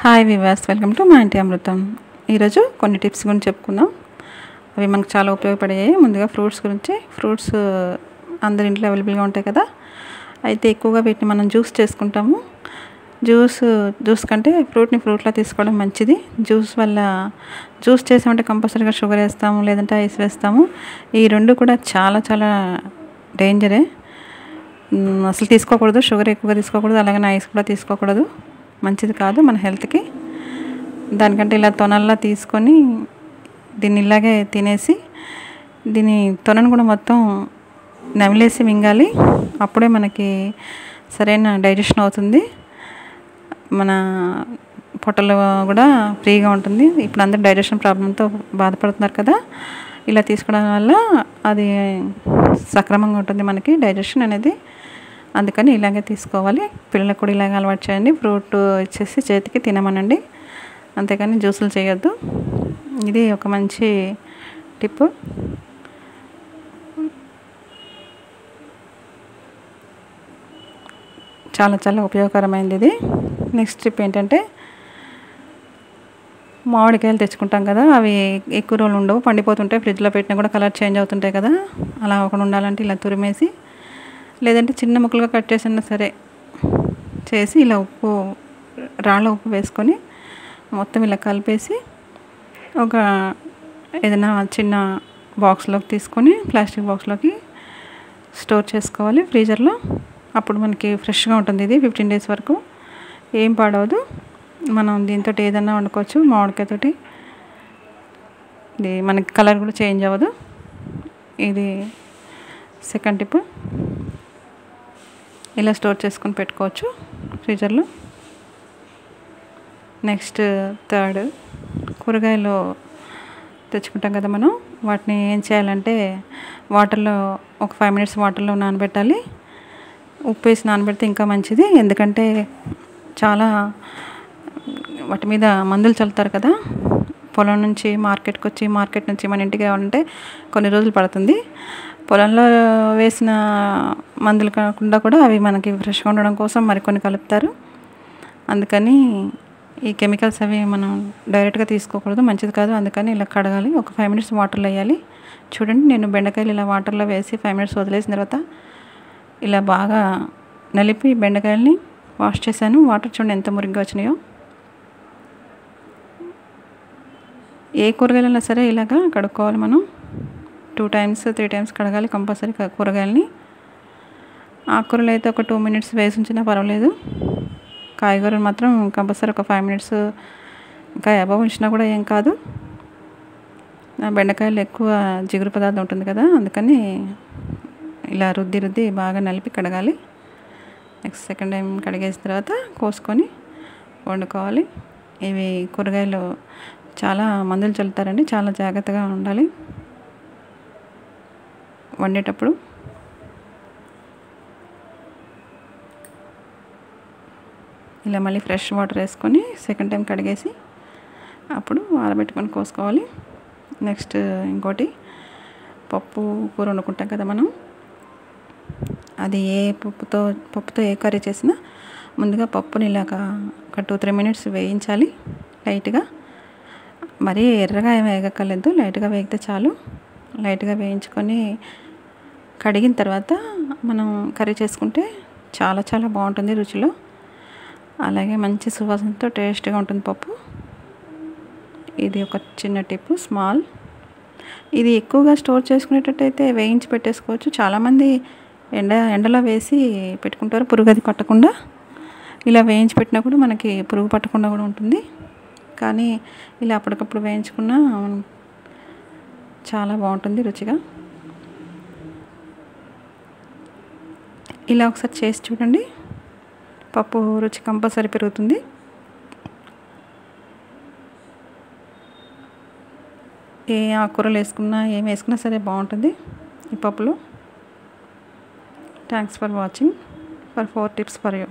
Hi వివాస్, welcome to మా ఇంటి అమృతం. ఈరోజు కొన్ని టిప్స్ గురించి చెప్పుకుందాం. అవి మనకు చాలా ఉపయోగపడాయి. ముందుగా ఫ్రూట్స్ గురించి. ఫ్రూట్స్ అందరి ఇంట్లో అవైలబుల్గా ఉంటాయి కదా. అయితే ఎక్కువగా వీటిని మనం జ్యూస్ చేసుకుంటాము. జ్యూస్ కంటే ఫ్రూట్లా తీసుకోవడం మంచిది. జ్యూస్ చేసామంటే కంపల్సరీగా షుగర్ వేస్తాము, లేదంటే ఐస్ వేస్తాము. ఈ రెండు కూడా చాలా చాలా డేంజరే. అసలు తీసుకోకూడదు. షుగర్ ఎక్కువగా తీసుకోకూడదు, అలాగే ఐస్ కూడా తీసుకోకూడదు. మంచిది కాదు మన హెల్త్కి. దానికంటే ఇలా తొనల్లా తీసుకొని దీన్ని ఇలాగే తినేసి దీని తొనను కూడా మొత్తం నమిలేసి మింగాలి. అప్పుడే మనకి సరైన డైజెషన్ అవుతుంది. మన పొట్టలో కూడా ఫ్రీగా ఉంటుంది. ఇప్పుడు అందరూ డైజెషన్ ప్రాబ్లంతో బాధపడుతున్నారు కదా. ఇలా తీసుకోవడం వల్ల అది సక్రమంగా ఉంటుంది మనకి డైజెషన్ అనేది. అందుకని ఇలాగే తీసుకోవాలి. పిల్లలకు కూడా ఇలాగే అలవాటు చేయండి. ఫ్రూట్ ఇచ్చేసి చేతికి తినమనండి, అంతేకాని జ్యూసులు చేయొద్దు. ఇది ఒక మంచి టిప్. చాలా చాలా ఉపయోగకరమైనది ఇది. నెక్స్ట్ టిప్ ఏంటంటే, మామిడికాయలు తెచ్చుకుంటాం కదా, అవి ఎక్కువ రోజులు ఉండవు, పండిపోతుంటాయి. ఫ్రిడ్జ్లో పెట్టినా కూడా కలర్ చేంజ్ అవుతుంటాయి కదా. అలా అవ్వకుండా ఉండాలంటే ఇలా తురిమేసి, లేదంటే చిన్న ముక్కలుగా కట్ చేసినా సరే చేసి ఇలా రాళ్ళ ఉప్పు వేసుకొని మొత్తం ఇలా కలిపేసి ఒక ఏదైనా చిన్న బాక్స్లోకి తీసుకొని, ప్లాస్టిక్ బాక్స్లోకి స్టోర్ చేసుకోవాలి ఫ్రీజర్లో. అప్పుడు మనకి ఫ్రెష్గా ఉంటుంది. ఇది 15 days వరకు ఏం పాడవదు. మనం దీంతో ఏదైనా వండుకోవచ్చు. మామిడికాయతోటి ఇది మనకి కలర్ కూడా చేంజ్ అవ్వదు. ఇది సెకండ్ టిప్. ఇలా స్టోర్ చేసుకొని పెట్టుకోవచ్చు ఫ్రీజర్లో. నెక్స్ట్ థర్డ్, కూరగాయలు తెచ్చుకుంటాం కదా మనం, వాటిని ఏం చేయాలంటే వాటర్లో ఒక 5 minutes వాటర్లో నానబెట్టాలి. ఉప్పు వేసి నానబెడితే ఇంకా మంచిది. ఎందుకంటే చాలా వాటి మీద మందులు చల్లుతారు కదా. పొలం నుంచి మార్కెట్కి వచ్చి, మార్కెట్ నుంచి మన ఇంటికి కావాలంటే కొన్ని రోజులు పడుతుంది. పొలంలో వేసిన మందులు కాకుండా కూడా అవి మనకి ఫ్రెష్గా ఉండడం కోసం మరికొన్ని కలుపుతారు. అందుకని ఈ కెమికల్స్ అవి మనం డైరెక్ట్గా తీసుకోకూడదు, మంచిది కాదు. అందుకని ఇలా కడగాలి. ఒక 5 minutes వాటర్లో వేయాలి. చూడండి, నేను బెండకాయలు ఇలా వాటర్లో వేసి 5 minutes వదిలేసిన తర్వాత ఇలా బాగా నలిపి బెండకాయలని వాష్ చేశాను. వాటర్ చూడండి ఎంత మురిగ్గా వచ్చినాయో. ఏ కూరగాయలైనా సరే ఇలాగా కడుక్కోవాలి మనం. 2 times 3 times కడగాలి కంపల్సరీ కూరగాయలని. ఆకుకూరలు అయితే ఒక 2 minutes వేసి ఉంచినా పర్వాలేదు. కాయగూరలు మాత్రం కంపల్సరీ ఒక 5 minutes ఇంకా అబవ్ ఉంచినా కూడా ఏం కాదు. బెండకాయలు ఎక్కువ జిగురు పదార్థం ఉంటుంది కదా, అందుకని ఇలా రుద్ది బాగా నలిపి కడగాలి. నెక్స్ట్ సెకండ్ టైం కడిగేసిన తర్వాత కోసుకొని వండుకోవాలి. ఇవి కూరగాయలు చాలా మందులు చల్లుతారండి, చాలా జాగ్రత్తగా ఉండాలి వండేటప్పుడు. ఇలా మళ్ళీ ఫ్రెష్ వాటర్ వేసుకొని సెకండ్ టైం కడిగేసి అప్పుడు ఆరబెట్టుకొని కోసుకోవాలి. నెక్స్ట్ ఇంకోటి, పప్పు కూర వండుకుంటాం కదా మనం. అది పప్పుతో ఏ కర్రీ చేసినా ముందుగా పప్పుని ఇలాగా ఒక 2-3 minutes వేయించాలి లైట్గా. మరీ ఎర్రగా ఏమి వేగక్కర్లేదు, లైట్గా వేగితే చాలు. లైట్గా వేయించుకొని కడిగిన తర్వాత మనం కర్రీ చేసుకుంటే చాలా చాలా బాగుంటుంది రుచిలో. అలాగే మంచి సువాసనతో టేస్ట్గా ఉంటుంది పప్పు. ఇది ఒక చిన్న టిప్, స్మాల్. ఇది ఎక్కువగా స్టోర్ చేసుకునేటట్టయితే వేయించి పెట్టేసుకోవచ్చు. చాలామంది ఎండలో వేసి పెట్టుకుంటారు పురుగు అది పట్టకుండా. ఇలా వేయించి పెట్టినా కూడా మనకి పురుగు పట్టకుండా కూడా ఉంటుంది. కానీ ఇలా అప్పటికప్పుడు వేయించుకున్నా చాలా బాగుంటుంది రుచిగా. ఇలా ఒకసారి చేసి చూడండి, పప్పు రుచి కంపల్సరీ పెరుగుతుంది. ఏ ఆకుకూరలు వేసుకున్నా, ఏం వేసుకున్నా సరే బాగుంటుంది ఈ పప్పులో. Thanks for watching. 4 tips for you.